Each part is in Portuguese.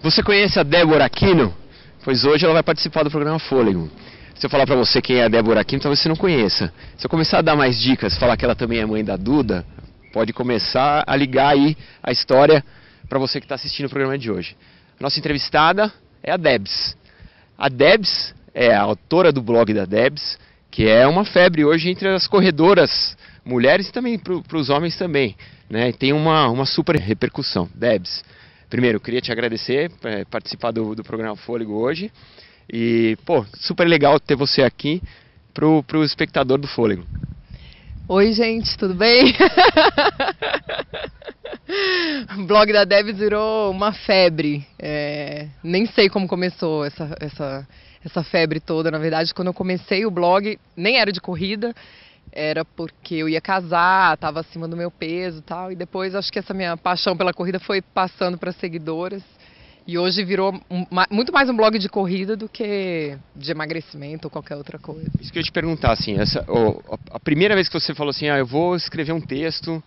Você conhece a Débora Aquino? Pois hoje ela vai participar do programa Fôlego. Se eu falar pra você quem é a Débora Aquino, talvez você não conheça. Se eu começar a dar mais dicas, falar que ela também é mãe da Duda, pode começar a ligar aí a história para você que está assistindo o programa de hoje. Nossa entrevistada é a Debs. A Debs é a autora do blog da Debs, que é uma febre hoje entre as corredoras mulheres e também para os homens também, né? E tem uma super repercussão. Debs, primeiro, eu queria te agradecer por participar do programa Fôlego hoje. E, pô, super legal ter você aqui pro espectador do Fôlego. Oi, gente, tudo bem? O blog da Debs virou uma febre. Nem sei como começou essa febre toda. Na verdade, quando eu comecei o blog, nem era de corrida. Era porque eu ia casar, estava acima do meu peso e tal. E depois acho que essa minha paixão pela corrida foi passando para seguidoras. E hoje virou muito mais um blog de corrida do que de emagrecimento ou qualquer outra coisa. Isso que eu ia te perguntar, assim, a primeira vez que você falou assim, eu vou escrever um texto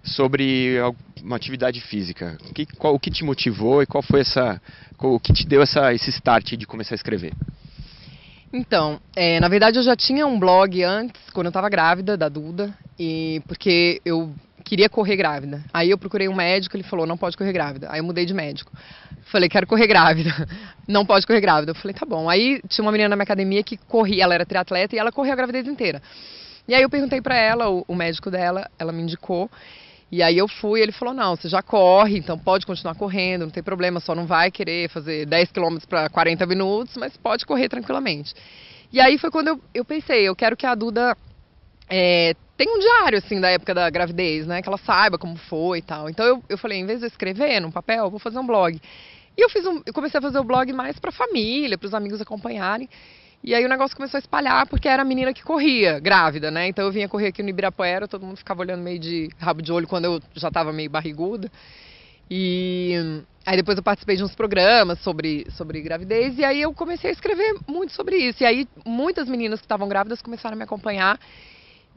sobre uma atividade física, o que te motivou e qual foi o que te deu esse start de começar a escrever? Então, na verdade eu já tinha um blog antes, quando eu estava grávida da Duda, porque eu queria correr grávida. Aí eu procurei um médico, ele falou, não pode correr grávida. Aí eu mudei de médico. Falei, quero correr grávida. Não pode correr grávida. Eu falei, tá bom. Aí tinha uma menina na minha academia que corria, ela era triatleta e ela corria a gravidez inteira. E aí eu perguntei pra ela, o médico dela, ela me indicou. E aí eu fui, ele falou, não, você já corre, então pode continuar correndo, não tem problema, só não vai querer fazer 10 km para 40 minutos, mas pode correr tranquilamente. E aí foi quando eu pensei, eu quero que a Duda tenha um diário, assim, da época da gravidez, né, que ela saiba como foi e tal. Então eu falei, em vez de eu escrever num papel, eu vou fazer um blog. E eu comecei a fazer o blog mais pra família, pros amigos acompanharem. E aí o negócio começou a espalhar, porque era a menina que corria, grávida, né? Então eu vinha correr aqui no Ibirapuera, todo mundo ficava olhando meio de rabo de olho quando eu já estava meio barriguda. E aí depois eu participei de uns programas sobre gravidez, e aí eu comecei a escrever muito sobre isso. E aí muitas meninas que estavam grávidas começaram a me acompanhar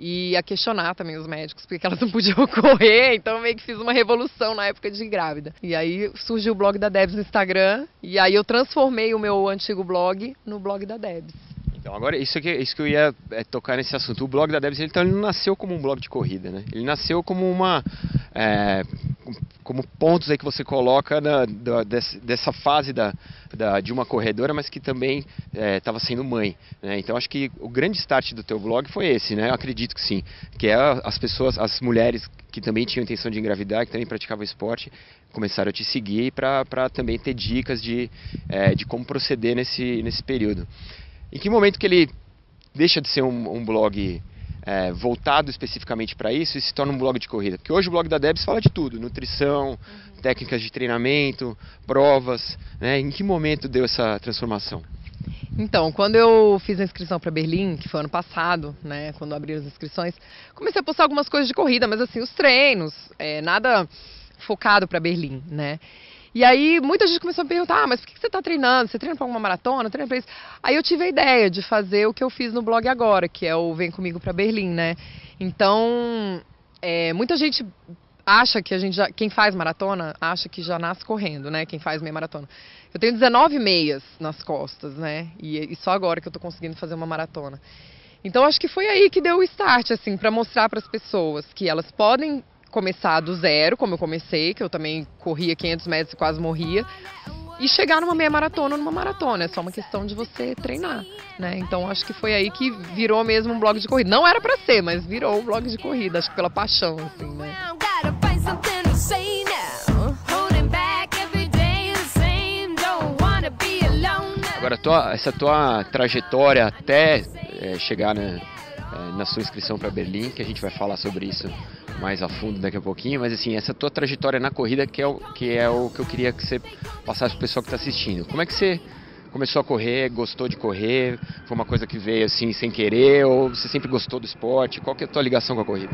e a questionar também os médicos, porque elas não podiam correr, então eu meio que fiz uma revolução na época de grávida. E aí surgiu o blog da Debs no Instagram, e aí eu transformei o meu antigo blog no blog da Debs. Então, agora, isso que eu ia tocar nesse assunto. O blog da Debs, ele não nasceu como um blog de corrida, né? Ele nasceu como como pontos aí que você coloca dessa fase de uma corredora, mas que também estava sendo mãe, né? Então acho que o grande start do teu blog foi esse, né? Eu acredito que sim, que é as mulheres que também tinham intenção de engravidar, que também praticavam esporte, começaram a te seguir para também ter dicas de como proceder nesse período. Em que momento que ele deixa de ser um blog voltado especificamente para isso e se torna um blog de corrida? Porque hoje o blog da Debs fala de tudo, nutrição, técnicas de treinamento, provas, né? Em que momento deu essa transformação? Então, quando eu fiz a inscrição para Berlim, que foi ano passado, né, quando abriram as inscrições, comecei a postar algumas coisas de corrida, mas assim, os treinos, nada focado para Berlim, né? E aí muita gente começou a me perguntar, mas por que você está treinando? Você treina para alguma maratona? Treina para isso? Aí eu tive a ideia de fazer o que eu fiz no blog agora, que é o Vem Comigo para Berlim, né? Então, muita gente acha que quem faz maratona, acha que já nasce correndo, né? Quem faz meia maratona. Eu tenho 19 meias nas costas, né? E só agora que eu tô conseguindo fazer uma maratona. Então acho que foi aí que deu o start, assim, para mostrar para as pessoas que elas podem começar do zero, como eu comecei, que eu também corria 500 metros e quase morria, e chegar numa meia maratona ou numa maratona. É só uma questão de você treinar, né? Então acho que foi aí que virou mesmo um blog de corrida. Não era pra ser, mas virou um blog de corrida, acho que pela paixão, assim, né? Agora, essa tua trajetória até chegar na sua inscrição para Berlim, que a gente vai falar sobre isso mais a fundo daqui a pouquinho, mas assim, essa tua trajetória na corrida que é o que eu queria que você passasse pro pessoal que está assistindo. Como é que você começou a correr, gostou de correr, foi uma coisa que veio assim sem querer, ou você sempre gostou do esporte? Qual que é a tua ligação com a corrida?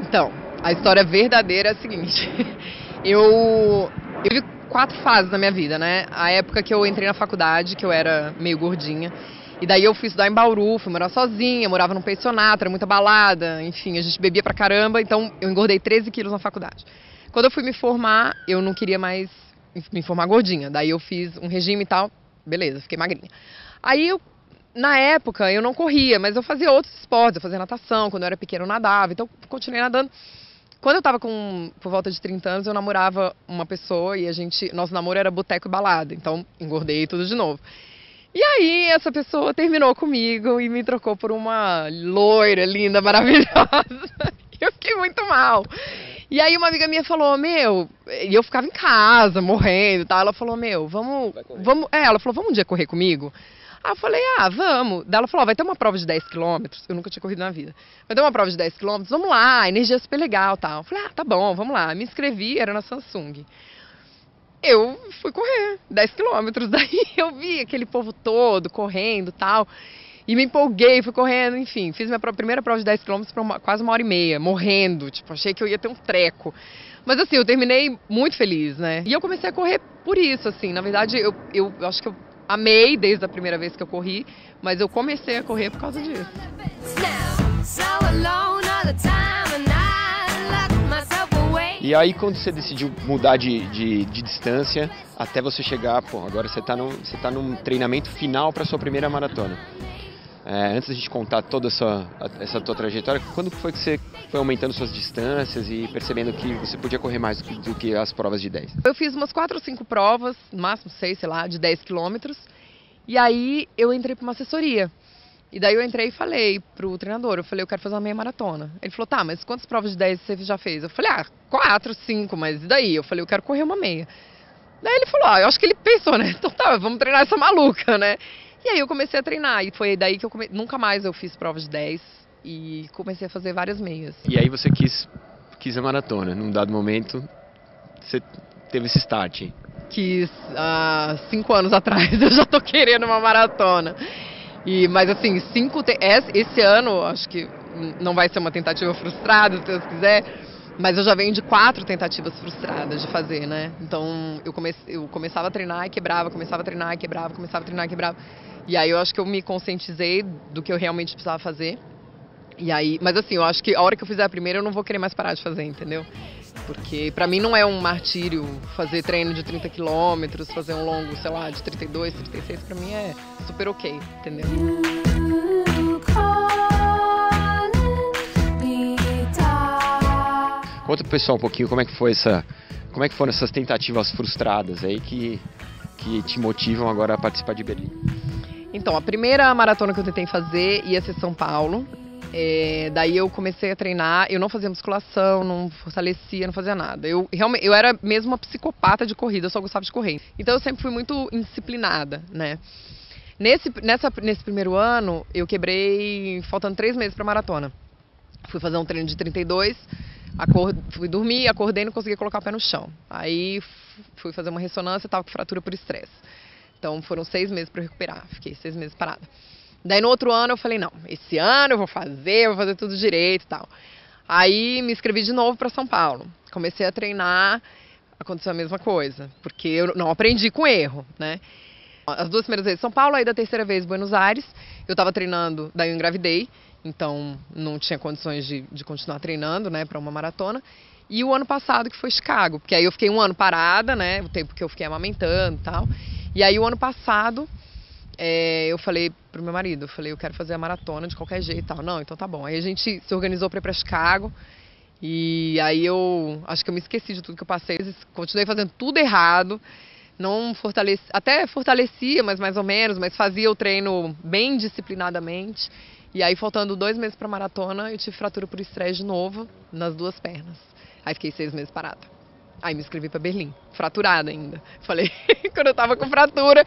Então, a história verdadeira é a seguinte, eu tive 4 fases na minha vida, né? A época que eu entrei na faculdade, que eu era meio gordinha, e daí eu fui estudar em Bauru, fui morar sozinha, morava num pensionato, era muita balada, enfim, a gente bebia pra caramba, então eu engordei 13 quilos na faculdade. Quando eu fui me formar, eu não queria mais me formar gordinha. Daí eu fiz um regime e tal, beleza, fiquei magrinha. Aí na época eu não corria, mas eu fazia outros esportes, eu fazia natação, quando eu era pequena eu nadava, então continuei nadando. Quando eu tava por volta de 30 anos, eu namorava uma pessoa e nosso namoro era boteco e balada, então engordei tudo de novo. E aí essa pessoa terminou comigo e me trocou por uma loira, linda, maravilhosa. Eu fiquei muito mal. E aí uma amiga minha falou, e eu ficava em casa, morrendo e tal. Ela falou, vamos. Ela falou, vamos um dia correr comigo? Aí eu falei, vamos. Daí ela falou, vai ter uma prova de 10 quilômetros. Eu nunca tinha corrido na vida. Vai ter uma prova de 10 quilômetros, vamos lá, energia super legal e tal. Eu falei, tá bom, vamos lá. Me inscrevi, era na Samsung. Eu fui correr 10 quilômetros, daí eu vi aquele povo todo correndo e tal, e me empolguei, fui correndo, enfim, fiz minha primeira prova de 10 quilômetros por quase 1h30, morrendo, tipo, achei que eu ia ter um treco. Mas assim, eu terminei muito feliz, né? E eu comecei a correr por isso, assim, na verdade, eu acho que eu amei desde a primeira vez que eu corri, mas eu comecei a correr por causa disso. E aí quando você decidiu mudar de distância até você chegar, agora você tá num treinamento final para sua primeira maratona. Antes da gente contar toda essa tua trajetória, quando foi que você foi aumentando suas distâncias e percebendo que você podia correr mais do que as provas de 10? Eu fiz umas 4 ou 5 provas, no máximo 6, sei lá, de 10 quilômetros, e aí eu entrei para uma assessoria. E daí eu entrei e falei pro treinador, eu quero fazer uma meia maratona. Ele falou, tá, mas quantas provas de 10 você já fez? Eu falei, 4, 5, mas e daí? Eu falei, eu quero correr uma meia. Daí ele falou, eu acho que ele pensou, né? Então tá, vamos treinar essa maluca, né? E aí eu comecei a treinar, e foi daí que nunca mais eu fiz provas de 10 e comecei a fazer várias meias. E aí você quis a maratona, num dado momento, você teve esse start? Quis, 5 anos atrás, eu já tô querendo uma maratona. Mas assim, esse ano, acho que não vai ser uma tentativa frustrada, se Deus quiser, mas eu já venho de 4 tentativas frustradas de fazer, né? Então eu começava a treinar e quebrava, começava a treinar e quebrava, começava a treinar e quebrava. E aí eu acho que eu me conscientizei do que eu realmente precisava fazer. E aí, mas assim, eu acho que a hora que eu fizer a primeira eu não vou querer mais parar de fazer, entendeu? Porque pra mim não é um martírio fazer treino de 30 quilômetros, fazer um longo, sei lá, de 32, 36, pra mim é super ok, entendeu? Conta pro pessoal um pouquinho como é que foram essas tentativas frustradas aí que te motivam agora a participar de Berlim. Então, a primeira maratona que eu tentei fazer ia ser São Paulo. Daí eu comecei a treinar, eu não fazia musculação, não fortalecia, não fazia nada. Eu era mesmo uma psicopata de corrida, eu só gostava de correr. Então eu sempre fui muito indisciplinada, né? Nesse primeiro ano, eu quebrei faltando 3 meses pra maratona. Fui fazer um treino de 32, fui dormir, acordei e não conseguia colocar o pé no chão. Aí fui fazer uma ressonância, tava com fratura por estresse. Então foram 6 meses pra eu recuperar, fiquei 6 meses parada. Daí no outro ano eu falei, não, esse ano eu vou fazer tudo direito e tal. Aí me inscrevi de novo para São Paulo. Comecei a treinar, aconteceu a mesma coisa, porque eu não aprendi com erro, né? As 2 primeiras vezes São Paulo, aí da 3ª vez Buenos Aires, eu tava treinando, daí eu engravidei, então não tinha condições de continuar treinando, né, para uma maratona. E o ano passado que foi Chicago, porque aí eu fiquei um ano parada, né, o tempo que eu fiquei amamentando e tal. E aí o ano passado... eu falei pro meu marido, eu quero fazer a maratona de qualquer jeito e tal. Não, então tá bom. Aí a gente se organizou para ir pra Chicago. E aí eu acho que eu me esqueci de tudo que eu passei. Continuei fazendo tudo errado. Não até fortalecia, mas mais ou menos, mas fazia o treino bem disciplinadamente. E aí faltando 2 meses pra maratona, eu tive fratura por estresse de novo nas 2 pernas. Aí fiquei 6 meses parada. Aí me inscrevi pra Berlim, fraturada ainda. Falei, quando eu tava com fratura,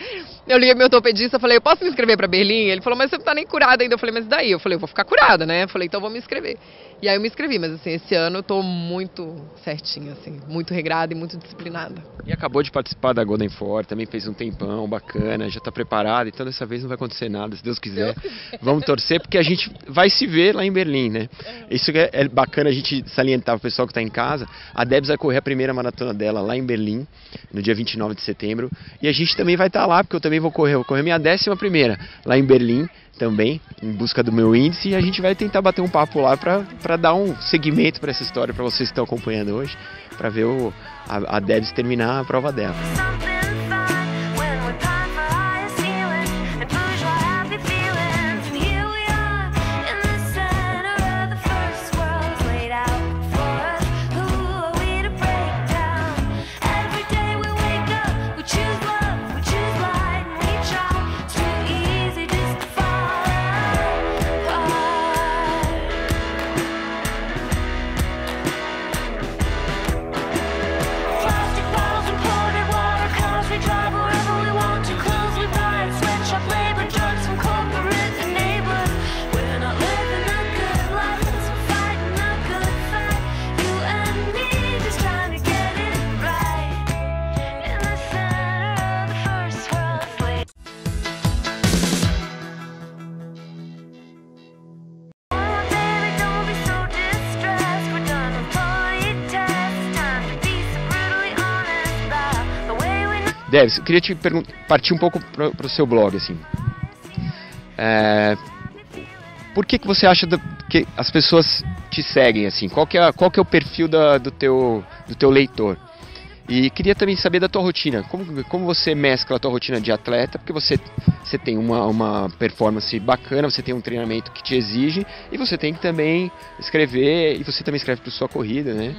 eu liguei pro meu ortopedista, falei, eu posso me inscrever pra Berlim? Ele falou, mas você não tá nem curada ainda. Eu falei, mas daí? Eu falei, eu vou ficar curada, né? Eu falei, então eu vou me inscrever. E aí eu me inscrevi, mas assim, esse ano eu tô muito certinha, assim, muito regrada e muito disciplinada. E acabou de participar da Golden Four, também fez um tempão bacana, já tá preparada, então dessa vez não vai acontecer nada, se Deus quiser. Vamos torcer, porque a gente vai se ver lá em Berlim, né? Isso é bacana a gente salientar pro pessoal que tá em casa. A Debs vai correr a primeira maratona dela lá em Berlim, Berlim, no dia 29 de setembro. E a gente também vai estar lá, porque eu também vou correr minha 11ª lá em Berlim, também, em busca do meu índice. E a gente vai tentar bater um papo lá para dar um segmento para essa história, para vocês que estão acompanhando hoje, para ver a Debs terminar a prova dela. Debs, eu queria te partir um pouco para o seu blog, assim. Por que você acha que as pessoas te seguem, assim? Qual que é o perfil do teu leitor? E queria também saber da tua rotina. Como você mescla a tua rotina de atleta? Porque você tem uma performance bacana, você tem um treinamento que te exige, e você tem que também escrever, e você também escreve para sua corrida, né?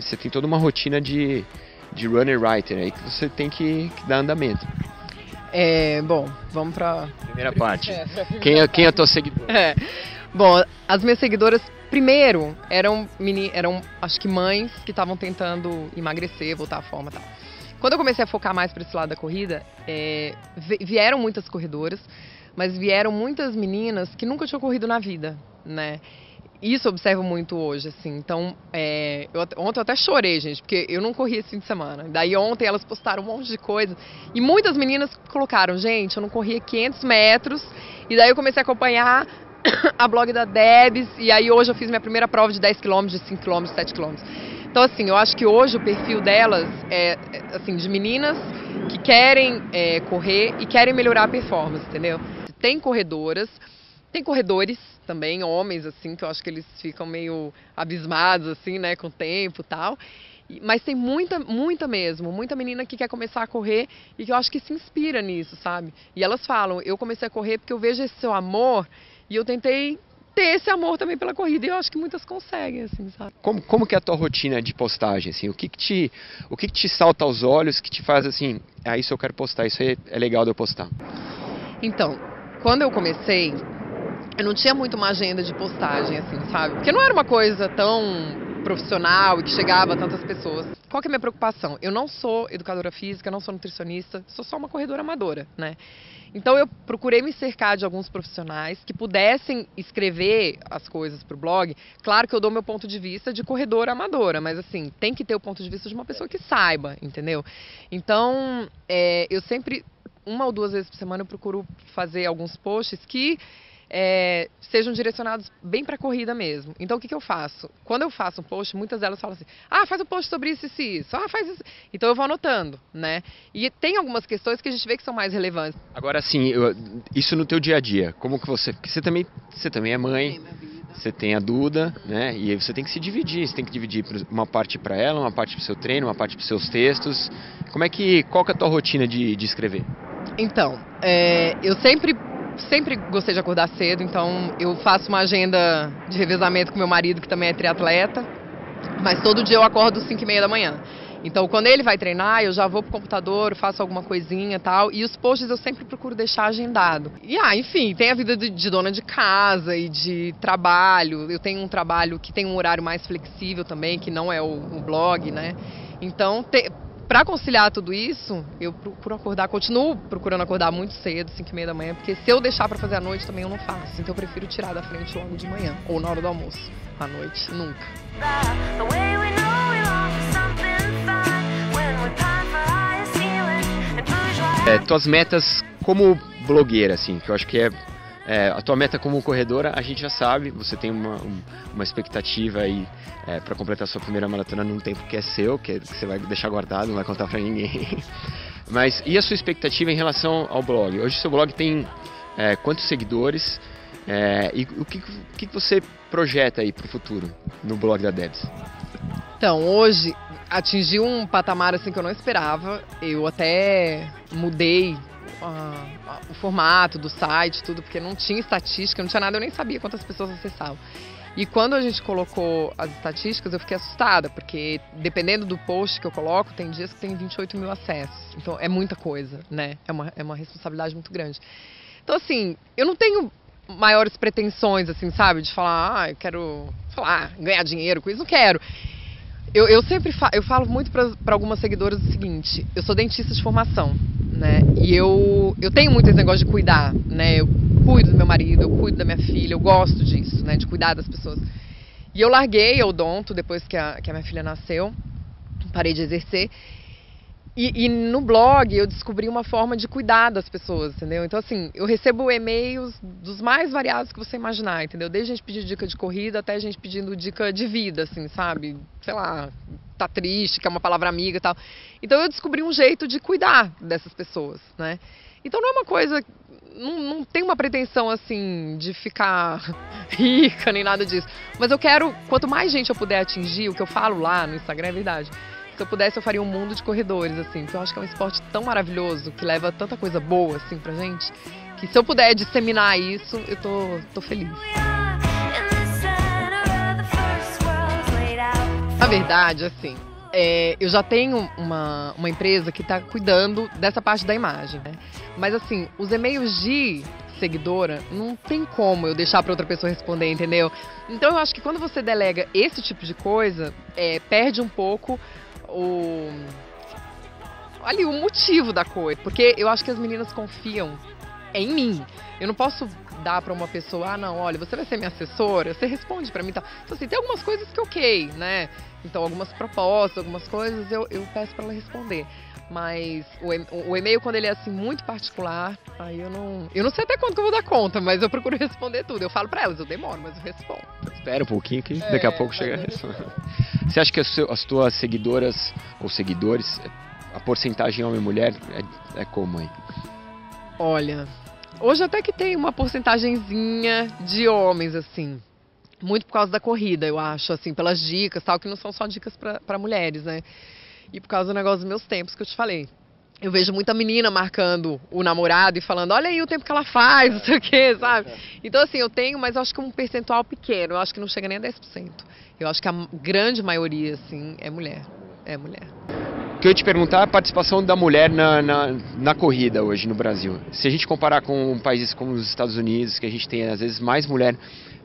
Você tem toda uma rotina de runner writer aí que você tem que dar andamento. Bom, vamos para primeira parte. Quem é a tua seguidora? Bom, as minhas seguidoras primeiro eram acho que mães que estavam tentando emagrecer, voltar à forma e tal. Quando eu comecei a focar mais para esse lado da corrida, vieram muitas corredoras, mas vieram muitas meninas que nunca tinham corrido na vida, né? Isso eu observo muito hoje, assim. Então, ontem eu até chorei, gente, porque eu não corri esse fim de semana. Daí ontem elas postaram um monte de coisa. E muitas meninas colocaram, gente, eu não corria 500 metros. E daí eu comecei a acompanhar a blog da Debs. E aí hoje eu fiz minha primeira prova de 10 km, de 5 km, de 7 km. Então, assim, eu acho que hoje o perfil delas assim, de meninas que querem correr e querem melhorar a performance, entendeu? Tem corredoras, tem corredores também, homens, assim, que eu acho que eles ficam meio abismados, assim, né, com o tempo e tal. Mas tem muita menina que quer começar a correr e que eu acho que se inspira nisso, sabe? E elas falam, eu comecei a correr porque eu vejo esse seu amor e eu tentei ter esse amor também pela corrida, e eu acho que muitas conseguem, assim, sabe? Como que é a tua rotina de postagem, assim? O que te salta aos olhos, que te faz assim, isso eu quero postar, isso aí é legal de eu postar? Então, quando eu comecei, eu não tinha muito uma agenda de postagem, assim, sabe? Porque não era uma coisa tão profissional e que chegava a tantas pessoas. Qual que é a minha preocupação? Eu não sou educadora física, não sou nutricionista, sou só uma corredora amadora, né? Então eu procurei me cercar de alguns profissionais que pudessem escrever as coisas pro blog. Claro que eu dou meu ponto de vista de corredora amadora, mas assim, tem que ter o ponto de vista de uma pessoa que saiba, entendeu? Então, eu sempre, 1 ou 2 vezes por semana, eu procuro fazer alguns posts que sejam direcionados bem para a corrida mesmo. Então, o que eu faço? Quando eu faço um post, muitas delas falam assim, faz um post sobre isso e isso, faz isso. Então, eu vou anotando, né? E tem algumas questões que a gente vê que são mais relevantes. Agora, assim, isso no teu dia a dia, como que porque você também é mãe, você tem a Duda, né? E aí você tem que se dividir, você tem que dividir uma parte para ela, uma parte para o seu treino, uma parte para os seus textos. Qual que é a tua rotina de escrever? Então, eu sempre gostei de acordar cedo, então eu faço uma agenda de revezamento com meu marido, que também é triatleta, mas todo dia eu acordo às 5h30 da manhã. Então, quando ele vai treinar, eu já vou pro computador, faço alguma coisinha e tal, e os posts eu sempre procuro deixar agendado. E, enfim, tem a vida de dona de casa e de trabalho. Eu tenho um trabalho que tem um horário mais flexível também, que não é o blog, né? Então, para conciliar tudo isso, eu continuo procurando acordar muito cedo, 5h30 da manhã, porque se eu deixar para fazer à noite também eu não faço. Então eu prefiro tirar da frente logo de manhã, ou na hora do almoço. À noite, nunca. Tuas metas como blogueira, assim, que eu acho que A tua meta como corredora, a gente já sabe, você tem uma expectativa aí para completar a sua primeira maratona num tempo que é seu, que você vai deixar guardado, não vai contar para ninguém. Mas e a sua expectativa em relação ao blog? Hoje o seu blog tem quantos seguidores e o que você projeta aí para o futuro no blog da Debs? Então, hoje atingi um patamar assim que eu não esperava. Eu até mudei o formato do site, tudo, porque não tinha estatística, não tinha nada, eu nem sabia quantas pessoas acessavam. E quando a gente colocou as estatísticas, eu fiquei assustada, porque dependendo do post que eu coloco, tem dias que tem 28 mil acessos. Então é muita coisa, né? É uma responsabilidade muito grande. Então, assim, eu não tenho maiores pretensões, assim, sabe? De falar, eu quero, ganhar dinheiro com isso, não quero. Eu sempre falo muito para algumas seguidoras o seguinte: eu sou dentista de formação, né? E eu tenho muito esse negócio de cuidar, né? Eu cuido do meu marido, eu cuido da minha filha, eu gosto disso, né? De cuidar das pessoas. E eu larguei a odonto depois que a minha filha nasceu, parei de exercer. E no blog eu descobri uma forma de cuidar das pessoas, entendeu? Então, assim, eu recebo e-mails dos mais variados que você imaginar, entendeu? Desde gente pedindo dica de corrida até gente pedindo dica de vida, assim, sabe? Sei lá, tá triste, quer uma palavra amiga e tal. Então eu descobri um jeito de cuidar dessas pessoas, né? Então não é uma coisa, não tem uma pretensão, assim, de ficar rica nem nada disso. Mas eu quero, quanto mais gente eu puder atingir, o que eu falo lá no Instagram é verdade. Se eu pudesse, eu faria um mundo de corredores, assim, porque eu acho que é um esporte tão maravilhoso, que leva tanta coisa boa, assim, pra gente, que se eu puder disseminar isso, eu tô feliz. Na verdade, assim, eu já tenho uma empresa que tá cuidando dessa parte da imagem, né? Mas, assim, os e-mails de seguidora, não tem como eu deixar pra outra pessoa responder, entendeu? Então, eu acho que quando você delega esse tipo de coisa, perde um pouco o motivo da coisa, porque eu acho que as meninas confiam em mim. Eu não posso dar pra uma pessoa, não, olha, você vai ser minha assessora, você responde pra mim e tal. Então, assim, tem algumas coisas que ok, né? Então, algumas propostas, algumas coisas eu peço pra ela responder. Mas o e-mail, quando ele é assim muito particular, aí eu não sei até quando que eu vou dar conta, mas eu procuro responder tudo. Eu falo pra elas, eu demoro, mas eu respondo. Espera um pouquinho que daqui a pouco chega a resposta. Você acha que as tuas seguidoras ou seguidores, a porcentagem homem e mulher é como aí? Olha, hoje até que tem uma porcentagenzinha de homens, assim. Muito por causa da corrida, eu acho, assim, pelas dicas, tal, que não são só dicas pra mulheres, né? E por causa do negócio dos meus tempos que eu te falei. Eu vejo muita menina marcando o namorado e falando, olha aí o tempo que ela faz, não sei o quê, sabe? Então, assim, eu tenho, mas eu acho que um percentual pequeno. Eu acho que não chega nem a 10%. Eu acho que a grande maioria, assim, é mulher. É mulher. O que eu ia te perguntar é a participação da mulher na corrida hoje no Brasil. Se a gente comparar com países como os Estados Unidos, que a gente tem, às vezes, mais mulher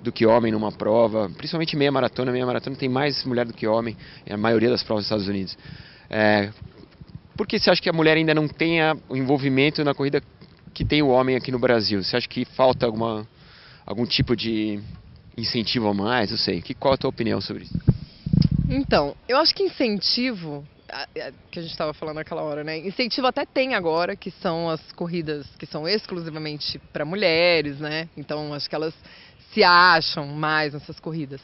do que homem numa prova, principalmente meia maratona tem mais mulher do que homem, a maioria das provas dos Estados Unidos. Por que você acha que a mulher ainda não tem o envolvimento na corrida que tem o homem aqui no Brasil? Você acha que falta algum tipo de incentivo a mais? Não sei. Qual a tua opinião sobre isso? Então, eu acho que incentivo, que a gente estava falando naquela hora, né? Incentivo até tem agora, que são as corridas que são exclusivamente para mulheres, né? Então, acho que elas se acham mais nessas corridas.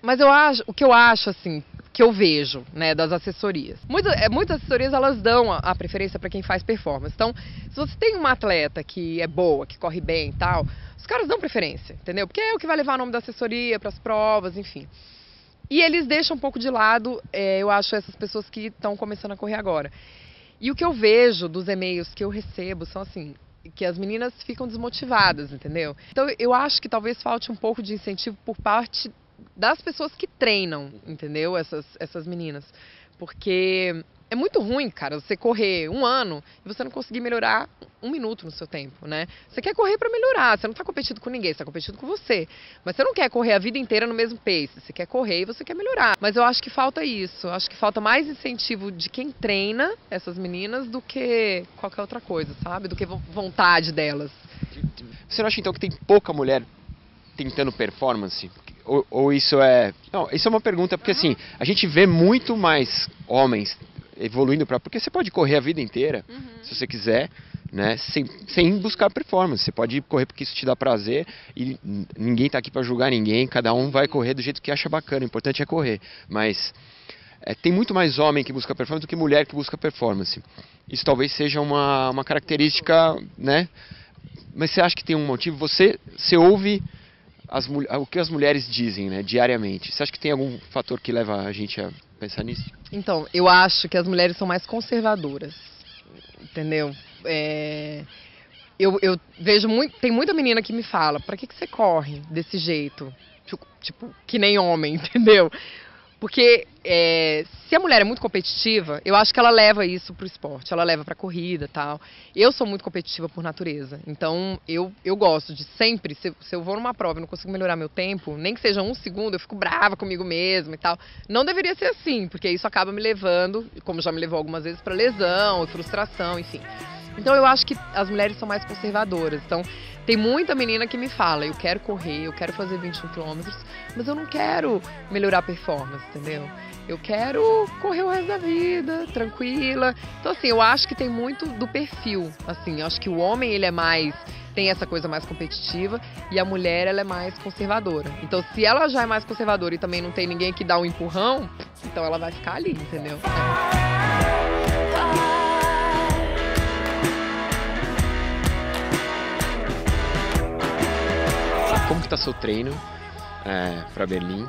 Mas o que eu acho, assim, que eu vejo, né, das assessorias. Muitas assessorias, elas dão a preferência para quem faz performance. Então, se você tem uma atleta que é boa, que corre bem e tal, os caras dão preferência, entendeu? Porque é o que vai levar o nome da assessoria para as provas, enfim. E eles deixam um pouco de lado, eu acho, essas pessoas que estão começando a correr agora. E o que eu vejo dos e-mails que eu recebo são assim, que as meninas ficam desmotivadas, entendeu? Então, eu acho que talvez falte um pouco de incentivo por parte das pessoas que treinam, entendeu? Essas meninas. Porque é muito ruim, cara, você correr um ano e você não conseguir melhorar um minuto no seu tempo, né? Você quer correr pra melhorar, você não tá competindo com ninguém, você tá competindo com você. Mas você não quer correr a vida inteira no mesmo pace, você quer correr e você quer melhorar. Mas eu acho que falta isso, eu acho que falta mais incentivo de quem treina essas meninas do que qualquer outra coisa, sabe? Do que vontade delas. Você não acha então que tem pouca mulher tentando performance? Ou isso é... Não, isso é uma pergunta, porque assim, a gente vê muito mais homens evoluindo porque você pode correr a vida inteira, se você quiser, né? Sem buscar performance. Você pode correr porque isso te dá prazer e ninguém está aqui para julgar ninguém, cada um vai correr do jeito que acha bacana, o importante é correr. Mas tem muito mais homem que busca performance do que mulher que busca performance. Isso talvez seja uma característica, né? Mas você acha que tem um motivo? Você ouve o que as mulheres dizem, né, diariamente. Você acha que tem algum fator que leva a gente a pensar nisso? Então, eu acho que as mulheres são mais conservadoras, entendeu? Eu vejo tem muita menina que me fala, pra que você corre desse jeito? Tipo, que nem homem, entendeu? Porque se a mulher é muito competitiva, eu acho que ela leva isso pro esporte, ela leva pra corrida e tal. Eu sou muito competitiva por natureza, então eu gosto de sempre, se eu vou numa prova e não consigo melhorar meu tempo, nem que seja 1 segundo, eu fico brava comigo mesma e tal. Não deveria ser assim, porque isso acaba me levando, como já me levou algumas vezes, pra lesão, frustração, enfim. Então eu acho que as mulheres são mais conservadoras. Então tem muita menina que me fala, eu quero correr, eu quero fazer 21 quilômetros, mas eu não quero melhorar a performance, entendeu? Eu quero correr o resto da vida, tranquila. Então assim, eu acho que tem muito do perfil, assim, eu acho que o homem ele tem essa coisa mais competitiva e a mulher ela é mais conservadora. Então se ela já é mais conservadora e também não tem ninguém que dá um empurrão, então ela vai ficar ali, entendeu? Como que está seu treino para Berlim?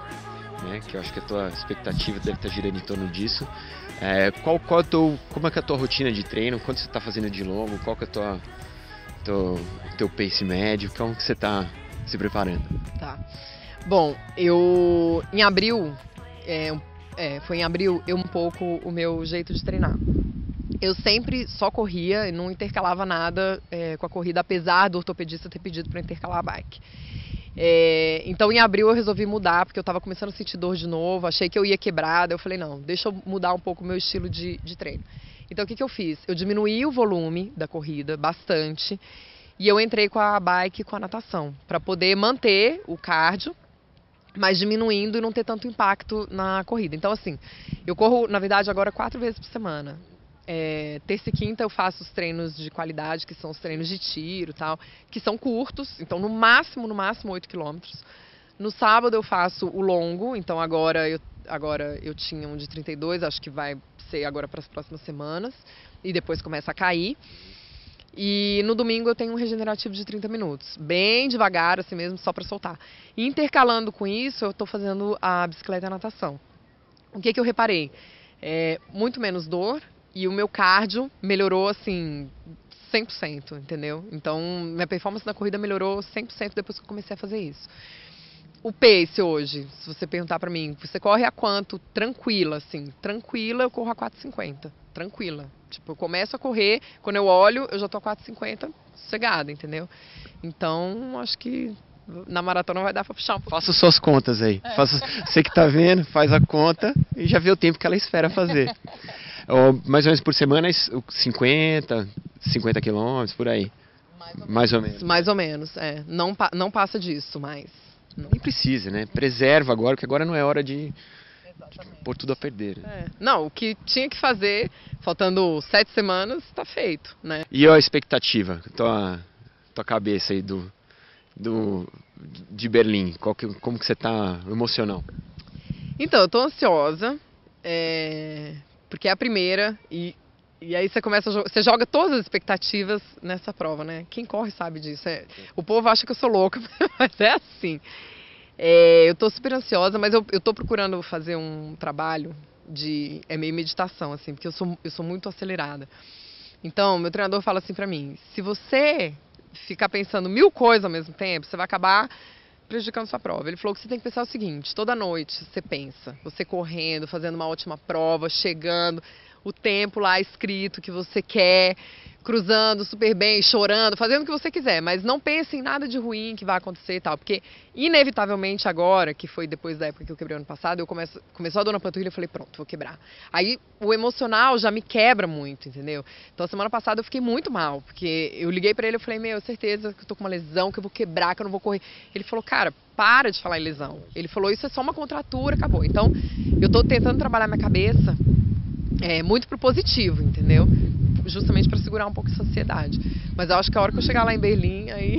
Né, que eu acho que a tua expectativa deve estar girando em torno disso. Como é que é a tua rotina de treino? Quanto você está fazendo de longo? Qual que é teu pace médio? Como que você está se preparando? Tá. Bom, em abril, foi em abril, um pouco o meu jeito de treinar. Eu sempre só corria e não intercalava nada com a corrida, apesar do ortopedista ter pedido para intercalar a bike. Então em abril eu resolvi mudar, porque eu estava começando a sentir dor de novo, achei que eu ia quebrada, eu falei não, deixa eu mudar um pouco o meu estilo de treino. Então o que eu fiz? Eu diminuí o volume da corrida bastante e eu entrei com a bike e com a natação, para poder manter o cardio, mas diminuindo e não ter tanto impacto na corrida. Então assim, eu corro na verdade agora 4 vezes por semana. Terça e quinta eu faço os treinos de qualidade, que são os treinos de tiro e tal, que são curtos, então no máximo 8 quilômetros. No sábado eu faço o longo, então agora eu tinha um de 32, acho que vai ser agora para as próximas semanas, e depois começa a cair. E no domingo eu tenho um regenerativo de 30 minutos, bem devagar assim mesmo, só para soltar. E intercalando com isso, eu estou fazendo a bicicleta e a natação. O que eu reparei? Muito menos dor. E o meu cardio melhorou, assim, 100%, entendeu? Então, minha performance na corrida melhorou 100% depois que eu comecei a fazer isso. O pace hoje, se você perguntar pra mim, você corre a quanto? Tranquila, assim. Tranquila, eu corro a 4,50. Tranquila. Tipo, eu começo a correr, quando eu olho, eu já tô a 4,50 sossegada, entendeu? Então, acho que na maratona vai dar pra puxar um pouco. Faça suas contas aí. Você que tá vendo, faz a conta e já vê o tempo que ela espera fazer. Mais ou menos por semana, 50 quilômetros, por aí. Mais ou menos. Mais ou menos, não passa disso, mas... Não. Nem precisa, né? Preserva agora, porque agora não é hora de pôr tudo a perder. Não, o que tinha que fazer, faltando 7 semanas, tá feito, né? E a expectativa, tua cabeça aí de Berlim, como que você tá emocional? Então, eu tô ansiosa, porque é a primeira e aí você joga todas as expectativas nessa prova, né? Quem corre sabe disso. O povo acha que eu sou louca, mas é assim. Eu tô super ansiosa, mas eu tô procurando fazer um trabalho de meio meditação, assim, porque eu sou muito acelerada. Então, meu treinador fala assim pra mim, se você ficar pensando 1000 coisas ao mesmo tempo, você vai acabar prejudicando sua prova. Ele falou que você tem que pensar o seguinte, toda noite você pensa, você correndo, fazendo uma ótima prova, chegando, o tempo lá escrito que você quer, cruzando super bem, chorando, fazendo o que você quiser, mas não pense em nada de ruim que vai acontecer e tal, porque inevitavelmente agora, que foi depois da época que eu quebrei ano passado, começou a dor na panturrilha, eu falei, pronto, vou quebrar. Aí o emocional já me quebra muito, entendeu? Então a semana passada eu fiquei muito mal, porque eu liguei pra ele, eu falei, certeza que eu tô com uma lesão, que eu vou quebrar, que eu não vou correr. Ele falou, cara, para de falar em lesão. Ele falou, isso é só uma contratura, acabou. Então eu tô tentando trabalhar minha cabeça muito pro positivo, entendeu? justamente para segurar um pouco essa ansiedade. Mas eu acho que a hora que eu chegar lá em Berlim, aí...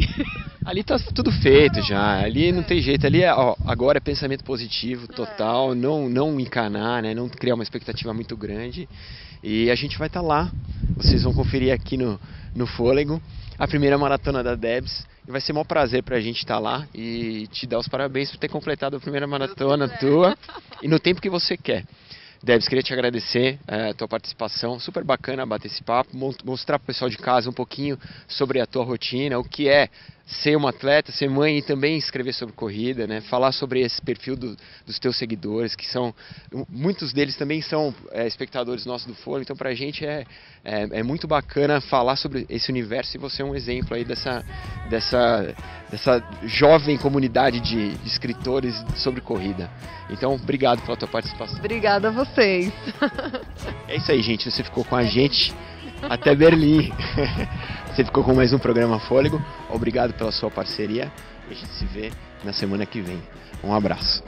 Ali tá tudo feito já, ali não tem jeito, ali agora é pensamento positivo total, não encanar, né, não criar uma expectativa muito grande, e a gente vai estar lá, vocês vão conferir aqui no Fôlego, a primeira maratona da Debs, e vai ser um prazer pra gente estar lá e te dar os parabéns por ter completado a primeira maratona tua, e no tempo que você quer. Debs, queria te agradecer a tua participação, super bacana bater esse papo, mostrar para o pessoal de casa um pouquinho sobre a tua rotina, o que é ser uma atleta, ser mãe e também escrever sobre corrida, né? Falar sobre esse perfil dos teus seguidores, que são, muitos deles também são espectadores nossos do Fôlego, então pra gente é muito bacana falar sobre esse universo e você é um exemplo aí dessa jovem comunidade de escritores sobre corrida. Então, obrigado pela tua participação. Obrigada a vocês. É isso aí, gente, você ficou com a gente até Berlim. Você ficou com mais um programa Fôlego. Obrigado pela sua parceria. A gente se vê na semana que vem. Um abraço.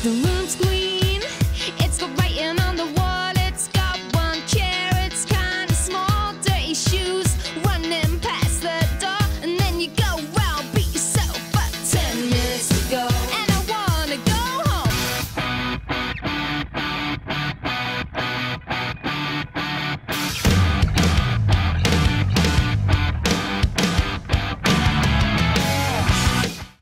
The room's